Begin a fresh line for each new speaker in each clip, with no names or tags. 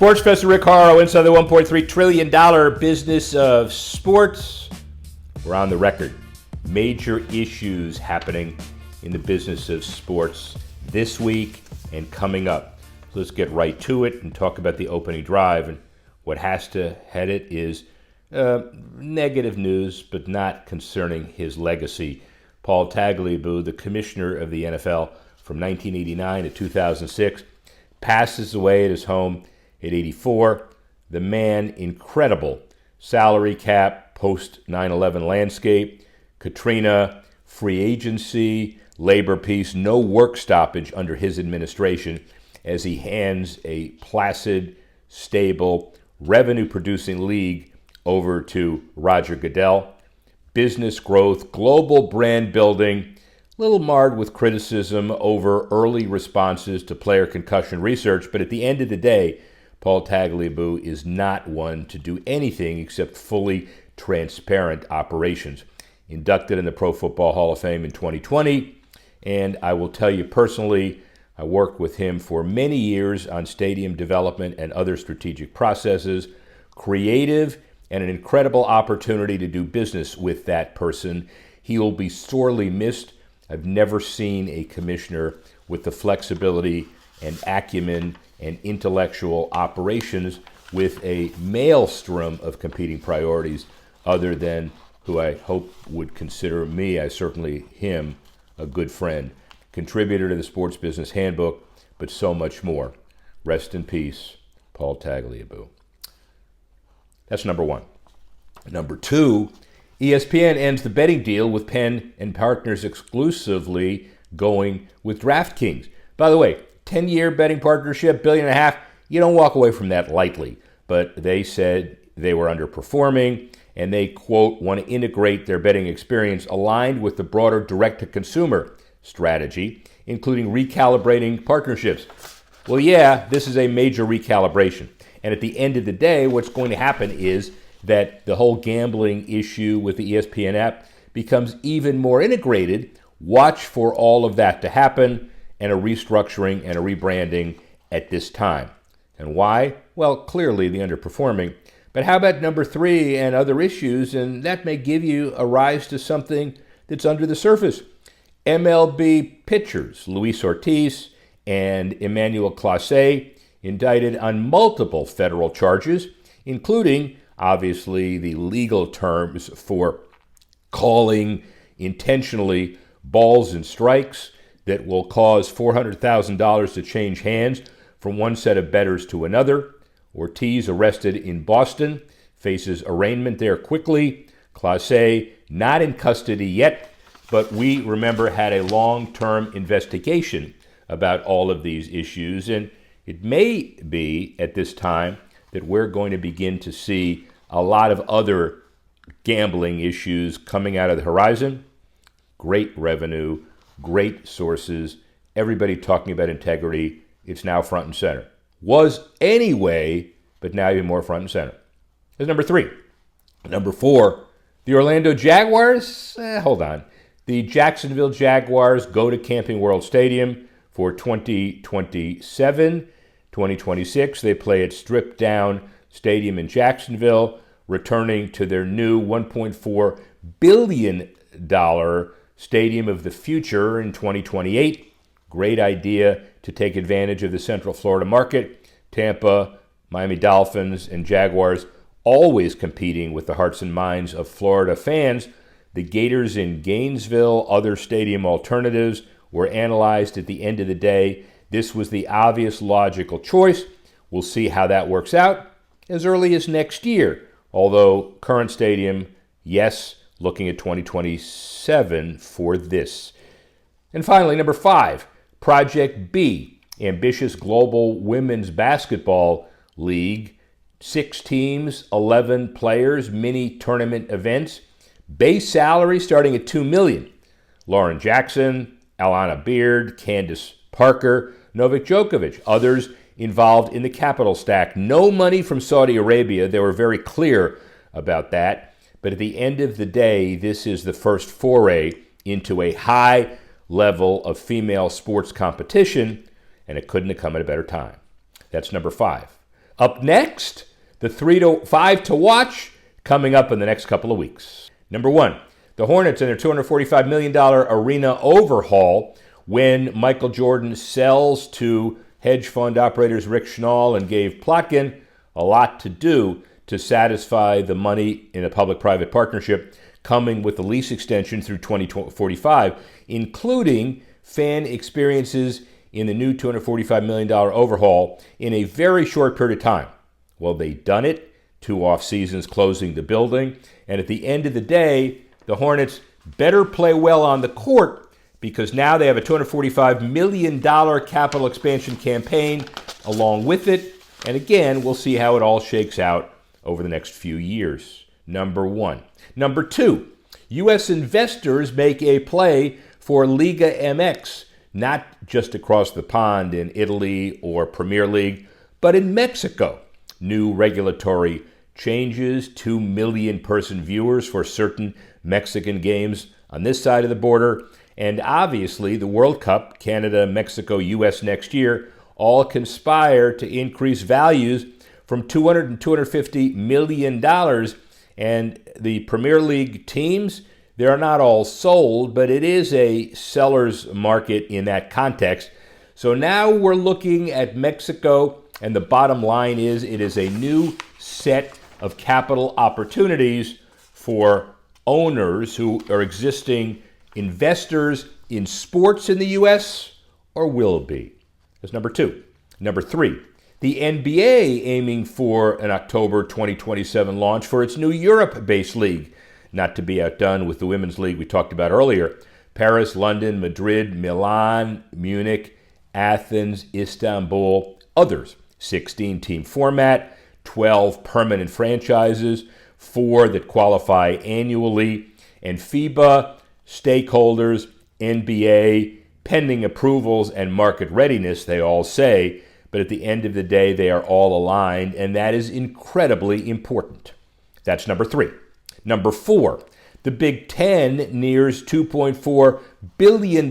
Sports Professor Rick Horrow, inside the $1.3 trillion business of sports. We're on the record. Major issues happening in the business of sports this week and coming up. So let's get right to it and talk about the opening drive. And what has to head it is negative news, but not concerning his legacy. Paul Tagliabue, the commissioner of the NFL from 1989 to 2006, passes away at his home at 84. The man, incredible salary cap, post 9/11 landscape, Katrina, free agency, labor peace, no work stoppage under his administration as he hands a placid, stable, revenue-producing league over to Roger Goodell. Business growth, global brand building, a little marred with criticism over early responses to player concussion research, but at the end of the day, Paul Tagliabue is not one to do anything except fully transparent operations. Inducted in the Pro Football Hall of Fame in 2020, and I will tell you personally, I worked with him for many years on stadium development and other strategic processes. Creative and an incredible opportunity to do business with that person. He will be sorely missed. I've never seen a commissioner with the flexibility and acumen and intellectual operations with a maelstrom of competing priorities other than who I hope would consider me, I certainly him, a good friend. Contributor to the Sports Business Handbook, but so much more. Rest in peace, Paul Tagliabue. That's number one. Number two, ESPN ends the betting deal with Penn and partners exclusively going with DraftKings. By the way, 10-year betting partnership, $1.5 billion. You don't walk away from that lightly. But they said they were underperforming, and they, quote, want to integrate their betting experience aligned with the broader direct-to-consumer strategy, including recalibrating partnerships. Well, yeah, this is a major recalibration. And at the end of the day, what's going to happen is that the whole gambling issue with the ESPN app becomes even more integrated. Watch for all of that to happen, and a restructuring and a rebranding at this time. And why? Well, clearly the underperforming. But how about number three and other issues? And that may give you a rise to something that's under the surface. MLB pitchers Luis Ortiz and Emmanuel Clase indicted on multiple federal charges, including, obviously, the legal terms for calling intentionally balls and strikes that will cause $400,000 to change hands from one set of bettors to another. Ortiz, arrested in Boston, faces arraignment there quickly. Clase, not in custody yet, but we, remember, had a long-term investigation about all of these issues, and it may be at this time that we're going to begin to see a lot of other gambling issues coming out of the horizon. Great revenue, great sources, everybody talking about integrity. It's now front and center. Was anyway, but now even more front and center. That's number three. Number four, the Orlando Jaguars. Hold on. The Jacksonville Jaguars go to Camping World Stadium for 2027. 2026, they play at stripped down stadium in Jacksonville, returning to their new $1.4 billion Stadium of the Future in 2028. Great idea to take advantage of the Central Florida market. Tampa, Miami Dolphins, and Jaguars always competing with the hearts and minds of Florida fans. The Gators in Gainesville, other stadium alternatives were analyzed. At the end of the day, this was the obvious logical choice. We'll see how that works out as early as next year. Although current stadium, yes, looking at 2027 for this. And finally, number five, Project B, ambitious global women's basketball league. 6 teams, 11 players, mini tournament events. Base salary starting at $2 million. Lauren Jackson, Alana Beard, Candace Parker, Novak Djokovic, others involved in the capital stack. No money from Saudi Arabia. They were very clear about that. But at the end of the day, this is the first foray into a high level of female sports competition, and it couldn't have come at a better time. That's number 5. Up next, the 3 to 5 to watch coming up in the next couple of weeks. Number one, the Hornets and their $245 million arena overhaul when Michael Jordan sells to hedge fund operators Rick Schnall and Gabe Plotkin a lot to do to satisfy the money in a public-private partnership coming with the lease extension through 2045, including fan experiences in the new $245 million overhaul in a very short period of time. Well, they've done it, 2 off seasons closing the building, and at the end of the day, the Hornets better play well on the court because now they have a $245 million capital expansion campaign along with it. And again, we'll see how it all shakes out over the next few years. Number one. Number two, U.S. investors make a play for Liga MX, not just across the pond in Italy or Premier League, but in Mexico. New regulatory changes, 2 million person viewers for certain Mexican games on this side of the border, and obviously the World Cup, Canada, Mexico, U.S. next year, all conspire to increase values from $200 and $250 million. And the Premier League teams, they're not all sold, but it is a seller's market in that context. So now we're looking at Mexico, and the bottom line is it is a new set of capital opportunities for owners who are existing investors in sports in the U.S. or will be. That's number two. Number three, the NBA aiming for an October 2027 launch for its new Europe-based league, not to be outdone with the women's league we talked about earlier. Paris, London, Madrid, Milan, Munich, Athens, Istanbul, others. 16-team format, 12 permanent franchises, 4 that qualify annually, and FIBA, stakeholders, NBA, pending approvals and market readiness, they all say, but at the end of the day, they are all aligned, and that is incredibly important. That's number three. Number four, the Big Ten nears $2.4 billion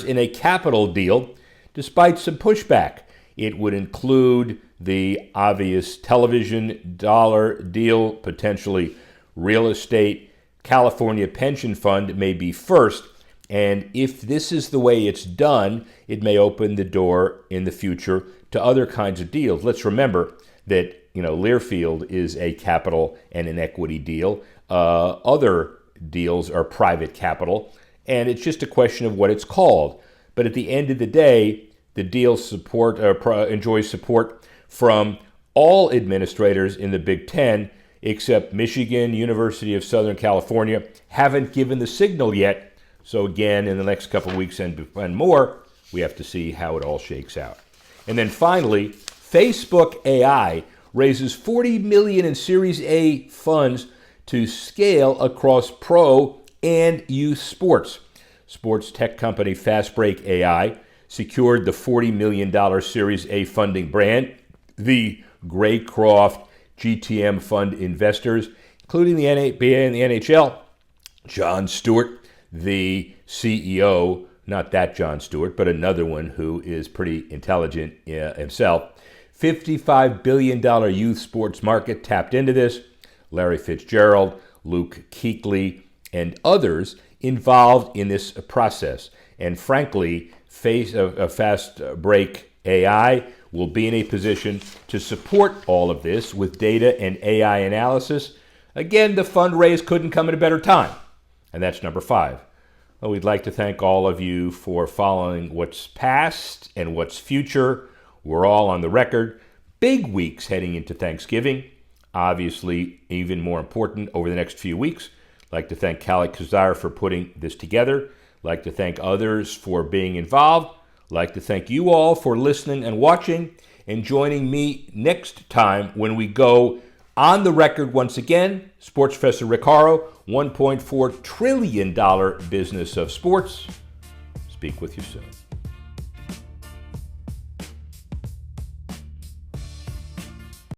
in a capital deal, despite some pushback. It would include the obvious television dollar deal, potentially real estate. California pension fund may be first, and if this is the way it's done, it may open the door in the future to other kinds of deals. Let's remember that Learfield is a capital and an equity deal. Other deals are private capital, and it's just a question of what it's called. But at the end of the day, the deal enjoys support from all administrators in the Big Ten, except Michigan, University of Southern California, haven't given the signal yet. So again, in the next couple of weeks and more, we have to see how it all shakes out. And then finally, Facebook AI raises $40 million in Series A funds to scale across pro and youth sports. Sports tech company Fastbreak AI secured the $40 million Series A funding brand. The Graycroft GTM fund investors, including the NBA and the NHL, Jon Stewart, the CEO, not that Jon Stewart, but another one who is pretty intelligent himself. $55 billion youth sports market tapped into this. Larry Fitzgerald, Luke Kuechly, and others involved in this process. And frankly, Fastbreak AI will be in a position to support all of this with data and AI analysis. Again, the fundraise couldn't come at a better time. And that's number 5. Well, we'd like to thank all of you for following what's past and what's future. We're all on the record. Big weeks heading into Thanksgiving. Obviously, even more important over the next few weeks. I'd like to thank Khaled Khazar for putting this together. I'd like to thank others for being involved. I'd like to thank you all for listening and watching and joining me next time when we go on the record once again. Sports Professor Rick Horrow, $1.4 trillion business of sports. Speak with you soon.